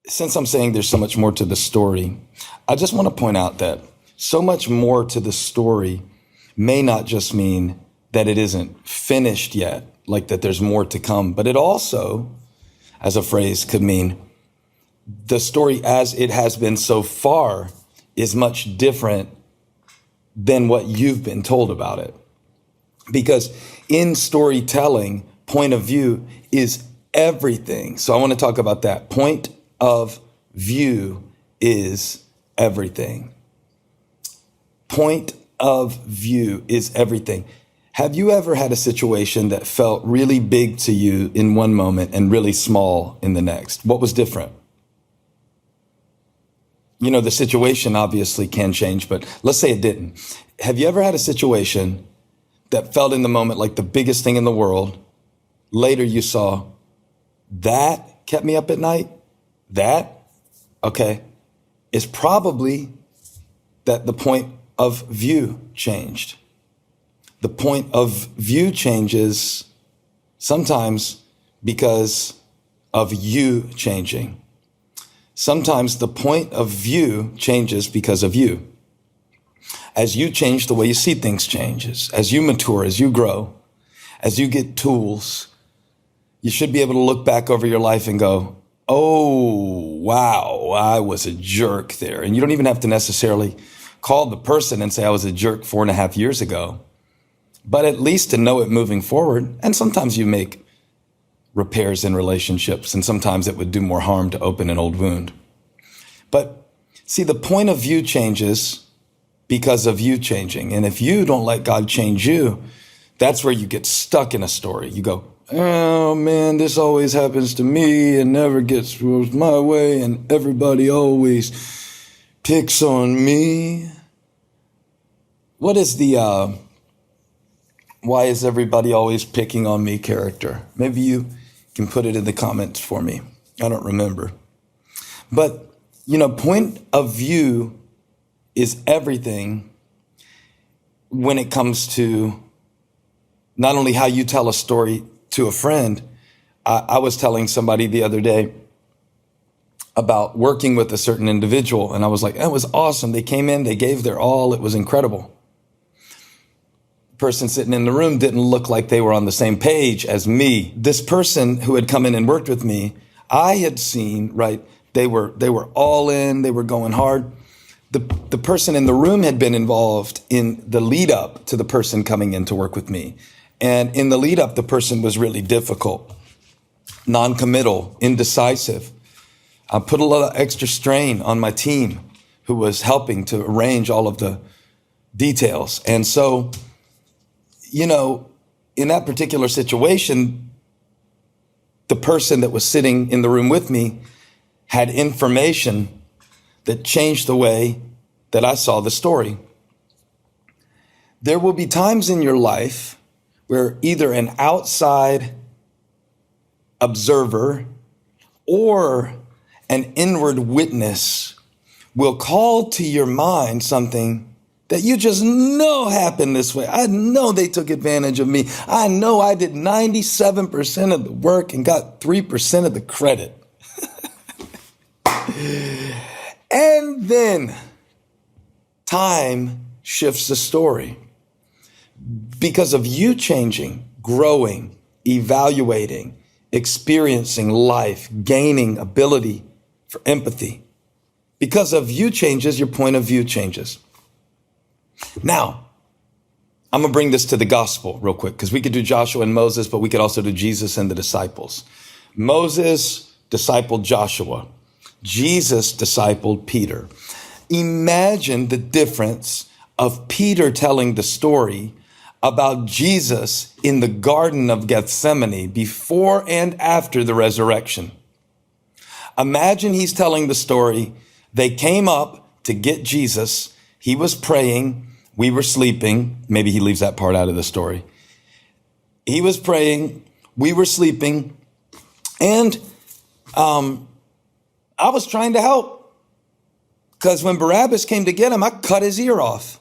since I'm saying there's so much more to the story, I just want to point out that so much more to the story may not just mean that it isn't finished yet, like that there's more to come, but it also, as a phrase, could mean the story as it has been so far is much different than what you've been told about it. Because in storytelling, point of view is everything. So I want to talk about that. Point of view is everything. Point of view is everything. Have you ever had a situation that felt really big to you in one moment and really small in the next? What was different? You know, the situation obviously can change, but let's say it didn't. Have you ever had a situation that felt in the moment like the biggest thing in the world? Later you saw, that kept me up at night? That? Okay. It's probably that the point of view changed. The point of view changes sometimes because of you changing. Sometimes the point of view changes because of you. As you change, the way you see things changes. As you mature, as you grow, as you get tools, you should be able to look back over your life and go, oh, wow, I was a jerk there. And you don't even have to necessarily call the person and say I was a jerk 4.5 years ago, but at least to know it moving forward. And sometimes you make repairs in relationships, and sometimes it would do more harm to open an old wound. But see, the point of view changes because of you changing. And if you don't let God change you, that's where you get stuck in a story. You go, oh man, this always happens to me and never gets my way, and everybody always picks on me. What is the why is everybody always picking on me character? Maybe you can put it in the comments for me. I don't remember. But, you know, point of view is everything when it comes to not only how you tell a story to a friend. I was telling somebody the other day about working with a certain individual, and I was like, that was awesome. They came in, they gave their all. It was incredible. Person sitting in the room didn't look like they were on the same page as me. This person who had come in and worked with me, I had seen, right, they were all in, they were going hard. The person in the room had been involved in the lead up to the person coming in to work with me. And in the lead up, the person was really difficult, non-committal, indecisive. I put a lot of extra strain on my team who was helping to arrange all of the details. And so, you know, in that particular situation, the person that was sitting in the room with me had information that changed the way that I saw the story. There will be times in your life where either an outside observer or an inward witness will call to your mind something that you just know happened this way. I know they took advantage of me. I know I did 97% of the work and got 3% of the credit. And then time shifts the story because of you changing, growing, evaluating, experiencing life, gaining ability for empathy. Because of you changes, your point of view changes. Now, I'm going to bring this to the gospel real quick, because we could do Joshua and Moses, but we could also do Jesus and the disciples. Moses discipled Joshua. Jesus discipled Peter. Imagine the difference of Peter telling the story about Jesus in the Garden of Gethsemane before and after the resurrection. Imagine he's telling the story. They came up to get Jesus. He was praying. We were sleeping. Maybe he leaves that part out of the story. He was praying. We were sleeping. And I was trying to help, because when Barabbas came to get him, I cut his ear off.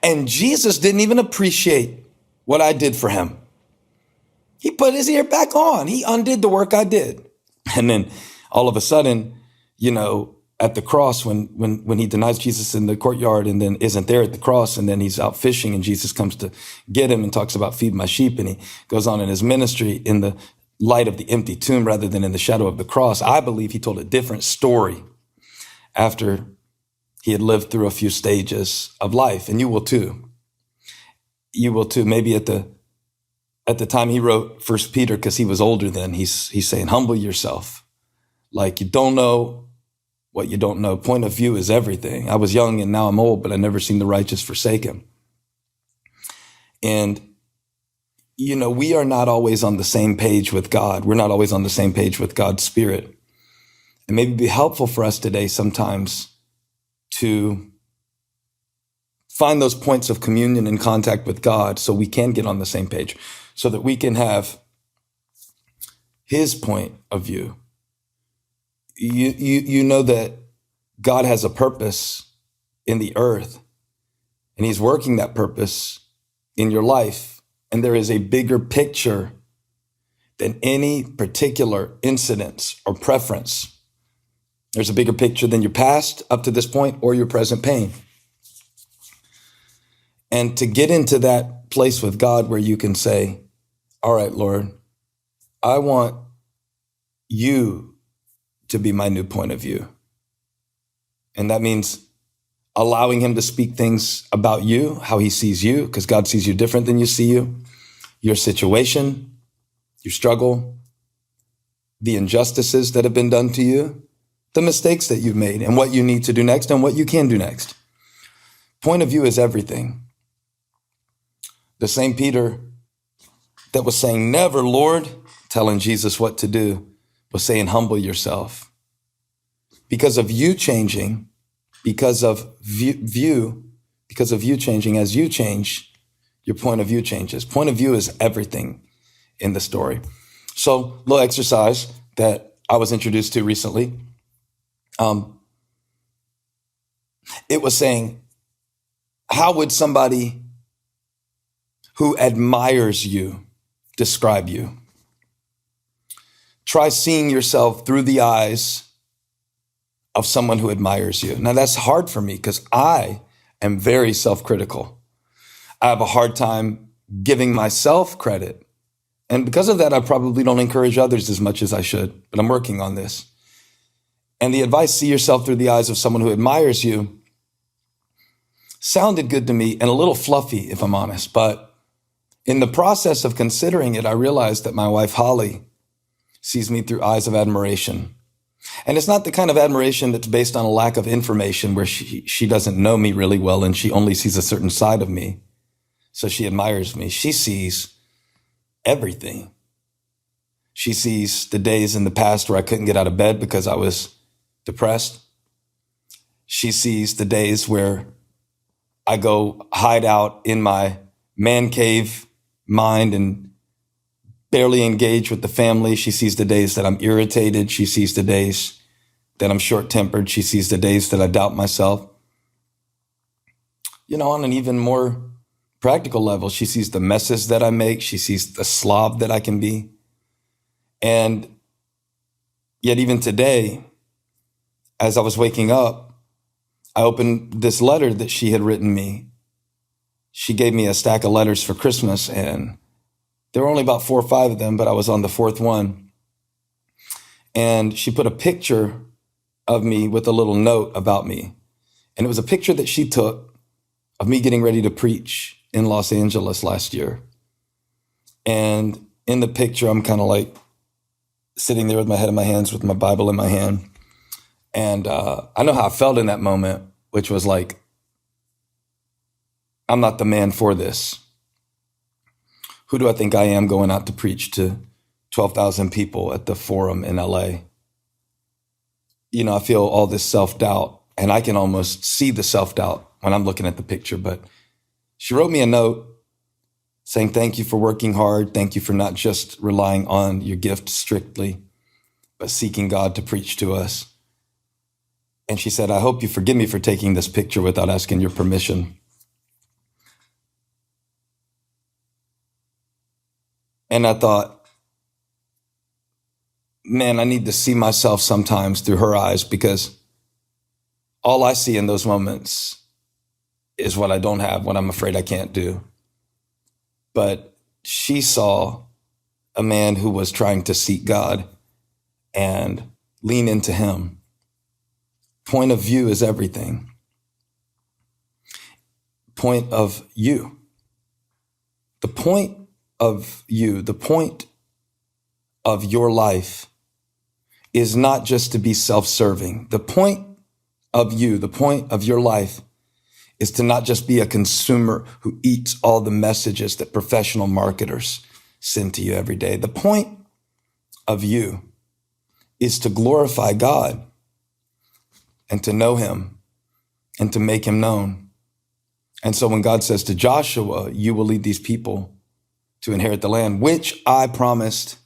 And Jesus didn't even appreciate what I did for him. He put his ear back on. He undid the work I did. And then all of a sudden, at the cross when he denies Jesus in the courtyard and then isn't there at the cross, and then he's out fishing and Jesus comes to get him and talks about feed my sheep, and he goes on in his ministry in the light of the empty tomb rather than in the shadow of the cross. I believe he told a different story after he had lived through a few stages of life, and you will too. You will too. Maybe at the time he wrote First Peter, because he was older then, he's saying, humble yourself. Like, you don't know what you don't know. Point of view is everything. I was young and now I'm old, but I never seen the righteous forsaken. And, we are not always on the same page with God. We're not always on the same page with God's Spirit. And maybe it'd be helpful for us today sometimes to find those points of communion and contact with God so we can get on the same page, so that we can have his point of view. You know that God has a purpose in the earth, and he's working that purpose in your life. And there is a bigger picture than any particular incident or preference. There's a bigger picture than your past up to this point or your present pain. And to get into that place with God where you can say, all right, Lord, I want you to be my new point of view. And that means allowing him to speak things about you, how he sees you, because God sees you different than you see you, your situation, your struggle, the injustices that have been done to you, the mistakes that you've made, and what you need to do next and what you can do next. Point of view is everything. The same Peter that was saying, never, Lord, telling Jesus what to do, was saying, humble yourself. Because of you changing, because of you changing, as you change, your point of view changes. Point of view is everything in the story. So, little exercise that I was introduced to recently. It was saying, how would somebody who admires you describe you? Try seeing yourself through the eyes of someone who admires you. Now, that's hard for me because I am very self-critical. I have a hard time giving myself credit. And because of that, I probably don't encourage others as much as I should, but I'm working on this. And the advice, see yourself through the eyes of someone who admires you, sounded good to me and a little fluffy, if I'm honest. But in the process of considering it, I realized that my wife, Holly, sees me through eyes of admiration. And it's not the kind of admiration that's based on a lack of information where she doesn't know me really well and she only sees a certain side of me. So she admires me. She sees everything. She sees the days in the past where I couldn't get out of bed because I was depressed. She sees the days where I go hide out in my man cave mind and barely engage with the family. She sees the days that I'm irritated. She sees the days that I'm short-tempered. She sees the days that I doubt myself. On an even more practical level, she sees the messes that I make. She sees the slob that I can be. And yet even today, as I was waking up, I opened this letter that she had written me. She gave me a stack of letters for Christmas, and there were only about 4 or 5 of them, but I was on the 4th one. And she put a picture of me with a little note about me. And it was a picture that she took of me getting ready to preach in Los Angeles last year. And in the picture, I'm kind of like sitting there with my head in my hands with my Bible in my hand. And I know how I felt in that moment, which was like, I'm not the man for this. Who do I think I am going out to preach to 12,000 people at the Forum in LA? I feel all this self-doubt, and I can almost see the self-doubt when I'm looking at the picture. But she wrote me a note saying, thank you for working hard. Thank you for not just relying on your gift strictly, but seeking God to preach to us. And she said, I hope you forgive me for taking this picture without asking your permission. And I thought, man, I need to see myself sometimes through her eyes, because all I see in those moments is what I don't have, what I'm afraid I can't do. But she saw a man who was trying to seek God and lean into him. Point of view is everything. Point of you. The point of you, the point of your life is not just to be self-serving. The point of you, the point of your life is to not just be a consumer who eats all the messages that professional marketers send to you every day. The point of you is to glorify God and to know him and to make him known. And so when God says to Joshua, you will lead these people to inherit the land, which I promised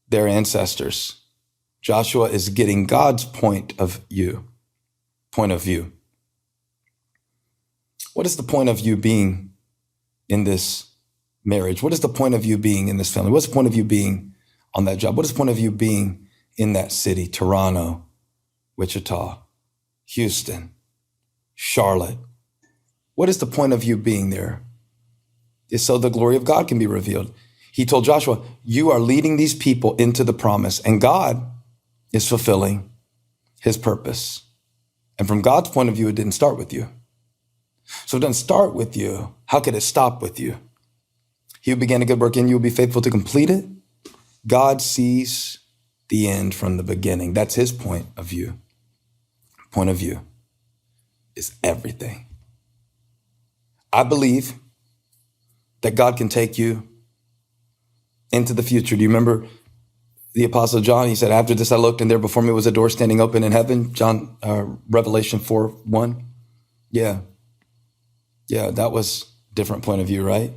their ancestors, Joshua is getting God's point of view. What is the point of you being in this marriage? What is the point of you being in this family? What's the point of you being on that job? What is the point of you being in that city, Toronto, Wichita, Houston, Charlotte? What is the point of you being there? It's so the glory of God can be revealed. He told Joshua, you are leading these people into the promise, and God is fulfilling his purpose. And from God's point of view, it didn't start with you. So it doesn't start with you. How could it stop with you? He who began a good work in you will be faithful to complete it. God sees the end from the beginning. That's his point of view. Point of view is everything. I believe that God can take you into the future. Do you remember the Apostle John? He said, after this I looked, and there before me was a door standing open in heaven. Revelation 4:1. Yeah, that was a different point of view, right?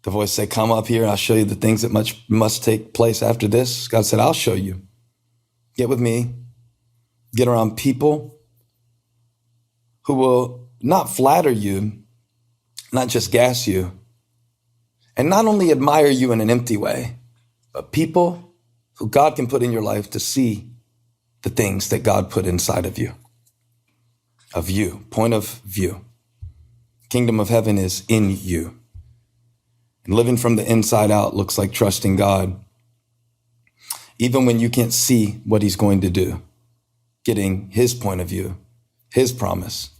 The voice said, come up here, I'll show you the things that must take place after this. God said, I'll show you. Get with me. Get around people who will not flatter you, not just gas you, and not only admire you in an empty way, but people who God can put in your life to see the things that God put inside of you. Point of view. Kingdom of heaven is in you. And living from the inside out looks like trusting God, even when you can't see what he's going to do, getting his point of view, his promise,